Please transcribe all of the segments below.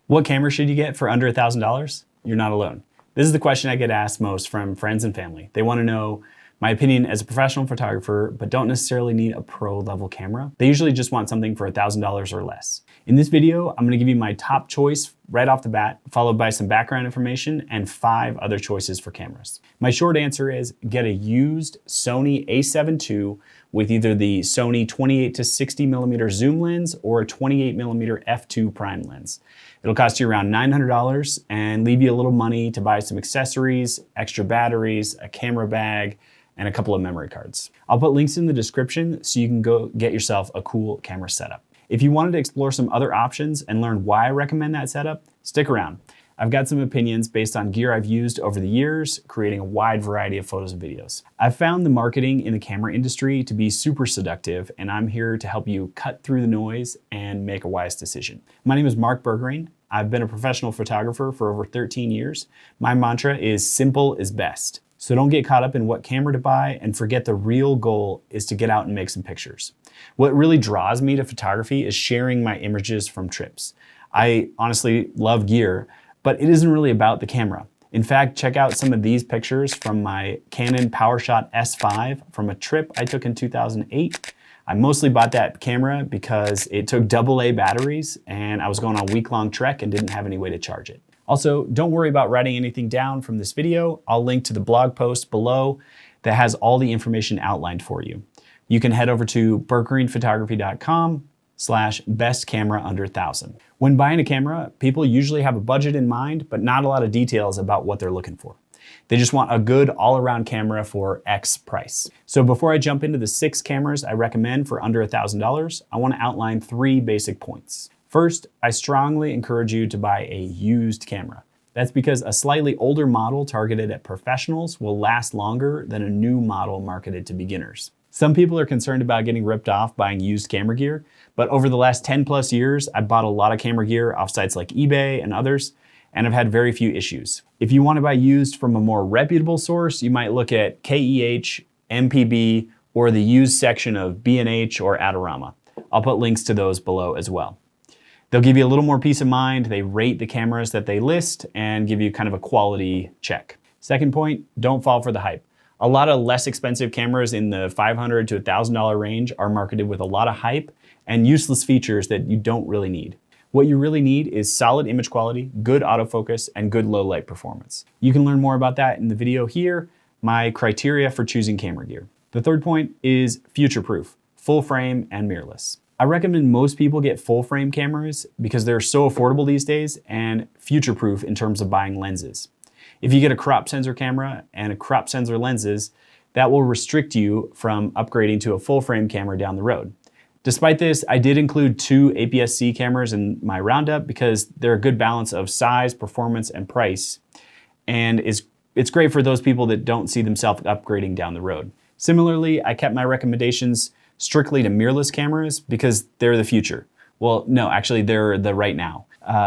What camera should you get for under $1,000? You're not alone. This is the question I get asked most from friends and family. They want to know my opinion as a professional photographer, but don't necessarily need a pro level camera. They usually just want something for $1,000 or less. In this video, I'm going to give you my top choice right off the bat, followed by some background information and 5 other choices for cameras. My short answer is get a used Sony a7 II with either the Sony 28 to 60 millimeter zoom lens or a 28 millimeter f2 prime lens. It'll cost you around $900 and leave you a little money to buy some accessories, extra batteries, a camera bag, and a couple of memory cards. I'll put links in the description so you can go get yourself a cool camera setup. If you wanted to explore some other options and learn why I recommend that setup, stick around. I've got some opinions based on gear I've used over the years, creating a wide variety of photos and videos. I've found the marketing in the camera industry to be super seductive, and I'm here to help you cut through the noise and make a wise decision. My name is Mark Bergering. I've been a professional photographer for over 13 years. My mantra is simple is best. So don't get caught up in what camera to buy and forget the real goal is to get out and make some pictures. What really draws me to photography is sharing my images from trips. I honestly love gear, but it isn't really about the camera. In fact, check out some of these pictures from my Canon PowerShot S5 from a trip I took in 2008. I mostly bought that camera because it took AA batteries and I was going on a week-long trek and didn't have any way to charge it. Also, don't worry about writing anything down from this video. I'll link to the blog post below that has all the information outlined for you. You can head over to bergeringphotography.com/bestcamera under 1,000. When buying a camera, people usually have a budget in mind, but not a lot of details about what they're looking for. They just want a good all-around camera for X price. So before I jump into the 6 cameras I recommend for under $1,000, I want to outline 3 basic points. First, I strongly encourage you to buy a used camera. That's because a slightly older model targeted at professionals will last longer than a new model marketed to beginners. Some people are concerned about getting ripped off buying used camera gear, but over the last 10 plus years, I've bought a lot of camera gear off sites like eBay and others, and I've had very few issues. If you want to buy used from a more reputable source, you might look at KEH, MPB, or the used section of B&H or Adorama. I'll put links to those below as well. They'll give you a little more peace of mind. They rate the cameras that they list and give you kind of a quality check. Second point, don't fall for the hype. A lot of less expensive cameras in the $500 to $1,000 range are marketed with a lot of hype and useless features that you don't really need. What you really need is solid image quality, good autofocus, and good low light performance. You can learn more about that in the video here, my criteria for choosing camera gear. The third point is future-proof, full frame and mirrorless. I recommend most people get full frame cameras because they're so affordable these days and future-proof in terms of buying lenses. If you get a crop sensor camera and a crop sensor lenses, that will restrict you from upgrading to a full frame camera down the road. Despite this, I did include 2 APS-C cameras in my roundup because they're a good balance of size, performance, and price, and it's great for those people that don't see themselves upgrading down the road. Similarly, I kept my recommendations strictly to mirrorless cameras because they're the future. Well, no, actually they're the right now.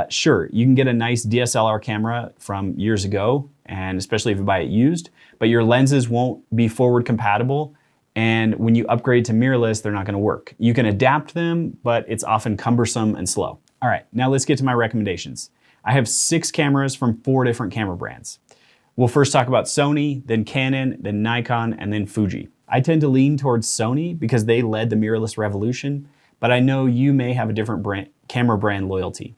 Sure, you can get a nice DSLR camera from years ago, and especially if you buy it used, but your lenses won't be forward compatible, and when you upgrade to mirrorless, they're not gonna work. You can adapt them, but it's often cumbersome and slow. All right, now let's get to my recommendations. I have 6 cameras from 4 different camera brands. We'll first talk about Sony, then Canon, then Nikon, and then Fuji. I tend to lean towards Sony because they led the mirrorless revolution, but I know you may have a different camera brand loyalty.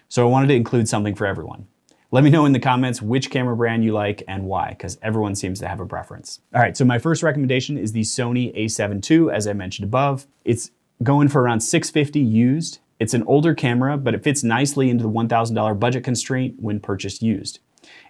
So I wanted to include something for everyone. Let me know in the comments which camera brand you like and why, because everyone seems to have a preference. All right, so my first recommendation is the Sony a7 II, as I mentioned above. It's going for around $650 used. It's an older camera, but it fits nicely into the $1,000 budget constraint when purchased used.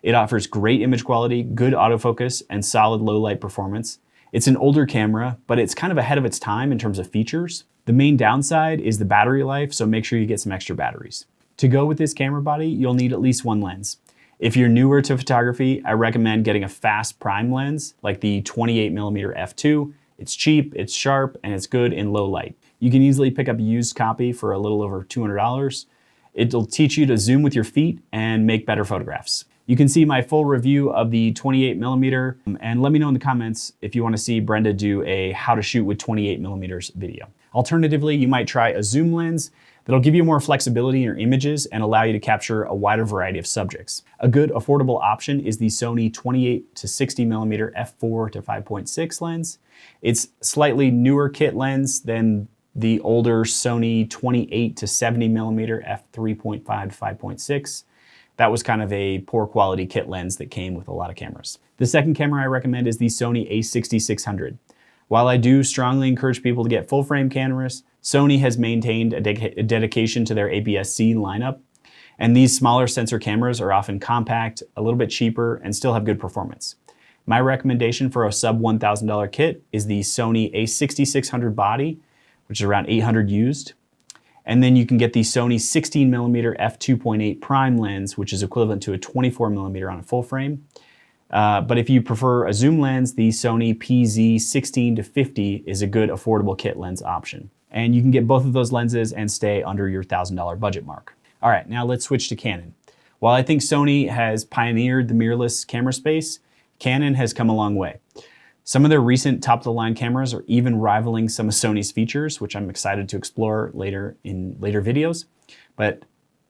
It offers great image quality, good autofocus, and solid low light performance. It's an older camera, but it's kind of ahead of its time in terms of features. The main downside is the battery life, so make sure you get some extra batteries. To go with this camera body, you'll need at least 1 lens. If you're newer to photography, I recommend getting a fast prime lens like the 28 millimeter f2. It's cheap, it's sharp, and it's good in low light. You can easily pick up a used copy for a little over $200. It'll teach you to zoom with your feet and make better photographs. You can see my full review of the 28 millimeter and let me know in the comments if you want to see Brenda do a how to shoot with 28 millimeters video. Alternatively, you might try a zoom lens that'll give you more flexibility in your images and allow you to capture a wider variety of subjects. A good affordable option is the Sony 28 to 60mm f4 to 5.6 lens. It's slightly newer kit lens than the older Sony 28 to 70mm f3.5 to 5.6. That was kind of a poor quality kit lens that came with a lot of cameras. The second camera I recommend is the Sony a6600. While I do strongly encourage people to get full frame cameras, Sony has maintained a dedication to their APS-C lineup, and these smaller sensor cameras are often compact, a little bit cheaper, and still have good performance. My recommendation for a sub $1,000 kit is the Sony a6600 body, which is around 800 used. And then you can get the Sony 16mm f2.8 prime lens, which is equivalent to a 24mm on a full frame. But if you prefer a zoom lens, the Sony PZ16 to 50 is a good affordable kit lens option. And you can get both of those lenses and stay under your $1,000 budget mark. All right, now let's switch to Canon. While I think Sony has pioneered the mirrorless camera space, Canon has come a long way. Some of their recent top-of-the-line cameras are even rivaling some of Sony's features, which I'm excited to explore later in later videos. But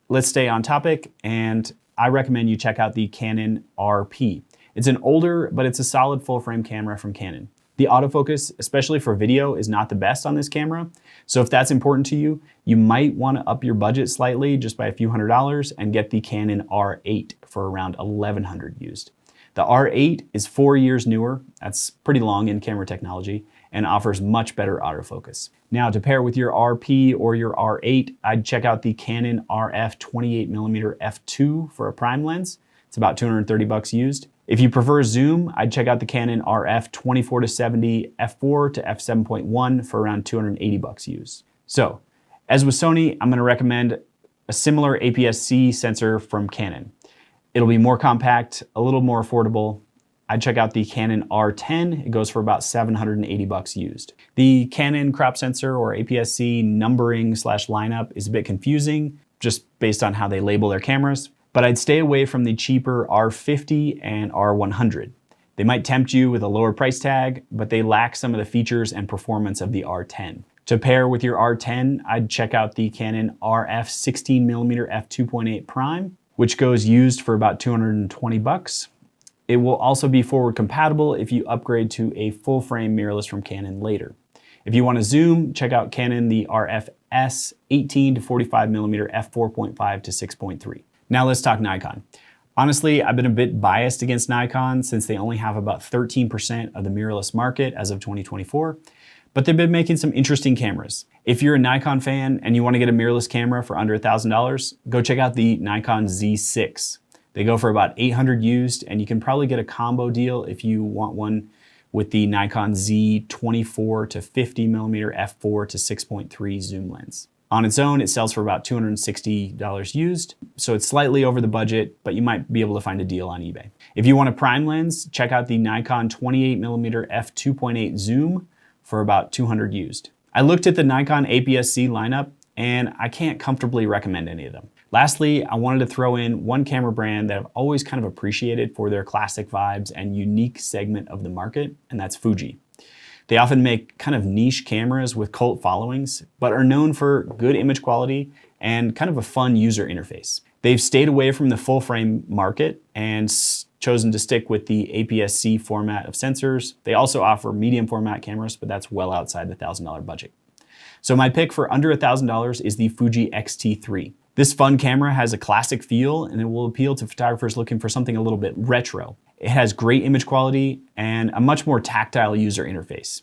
let's stay on topic, and I recommend you check out the Canon RP. It's an older, but it's a solid full-frame camera from Canon. The autofocus, especially for video, is not the best on this camera. So if that's important to you, you might want to up your budget slightly just by a few $100s and get the Canon R8 for around $1,100 used. The R8 is 4 years newer, that's pretty long in camera technology, and offers much better autofocus. Now to pair with your RP or your R8, I'd check out the Canon RF 28mm f2 for a prime lens. It's about 230 bucks used. If you prefer zoom, I'd check out the Canon RF 24 to 70 f4 to f7.1 for around 280 bucks used. So, as with Sony, I'm gonna recommend a similar APS-C sensor from Canon. It'll be more compact, a little more affordable. I'd check out the Canon R10. It goes for about 780 bucks used. The Canon crop sensor or APS-C numbering / lineup is a bit confusing just based on how they label their cameras, but I'd stay away from the cheaper R50 and R100. They might tempt you with a lower price tag, but they lack some of the features and performance of the R10. To pair with your R10, I'd check out the Canon RF 16mm f2.8 prime, which goes used for about 220 bucks. It will also be forward compatible if you upgrade to a full frame mirrorless from Canon later. If you want to zoom, check out Canon the RF-S 18 to 45mm f4.5 to 6.3. Now let's talk Nikon. Honestly, I've been a bit biased against Nikon since they only have about 13% of the mirrorless market as of 2024, but they've been making some interesting cameras. If you're a Nikon fan and you want to get a mirrorless camera for under $1,000, go check out the Nikon Z6. They go for about 800 used, and you can probably get a combo deal if you want one with the Nikon Z24 to 50mm f4 to 6.3 zoom lens. On its own, it sells for about $260 used, so it's slightly over the budget, but you might be able to find a deal on eBay. If you want a prime lens, check out the Nikon 28mm f2.8 zoom for about 200 used. I looked at the Nikon APS-C lineup, and I can't comfortably recommend any of them. Lastly, I wanted to throw in one camera brand that I've always kind of appreciated for their classic vibes and unique segment of the market, and that's Fuji. They often make kind of niche cameras with cult followings, but are known for good image quality and kind of a fun user interface. They've stayed away from the full frame market and chosen to stick with the APS-C format of sensors. They also offer medium format cameras, but that's well outside the $1,000 budget. So my pick for under $1,000 is the Fuji X-T3. This fun camera has a classic feel, and it will appeal to photographers looking for something a little bit retro. It has great image quality and a much more tactile user interface.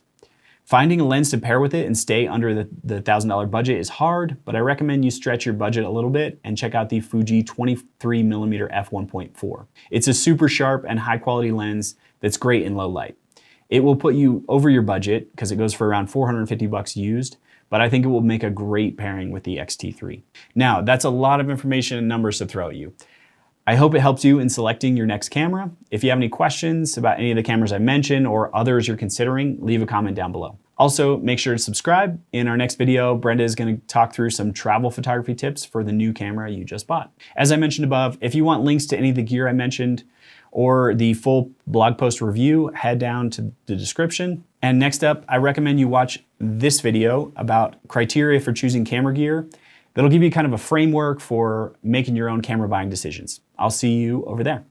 Finding a lens to pair with it and stay under the $1,000 budget is hard, but I recommend you stretch your budget a little bit and check out the Fuji 23mm f1.4. It's a super sharp and high quality lens that's great in low light. It will put you over your budget because it goes for around 450 bucks used, but I think it will make a great pairing with the X-T3. Now, that's a lot of information and numbers to throw at you. I hope it helps you in selecting your next camera. If you have any questions about any of the cameras I mentioned or others you're considering, leave a comment down below. Also, make sure to subscribe. In our next video, Brenda is going to talk through some travel photography tips for the new camera you just bought. As I mentioned above, if you want links to any of the gear I mentioned or the full blog post review, head down to the description. And next up, I recommend you watch this video about criteria for choosing camera gear that'll give you kind of a framework for making your own camera buying decisions. I'll see you over there.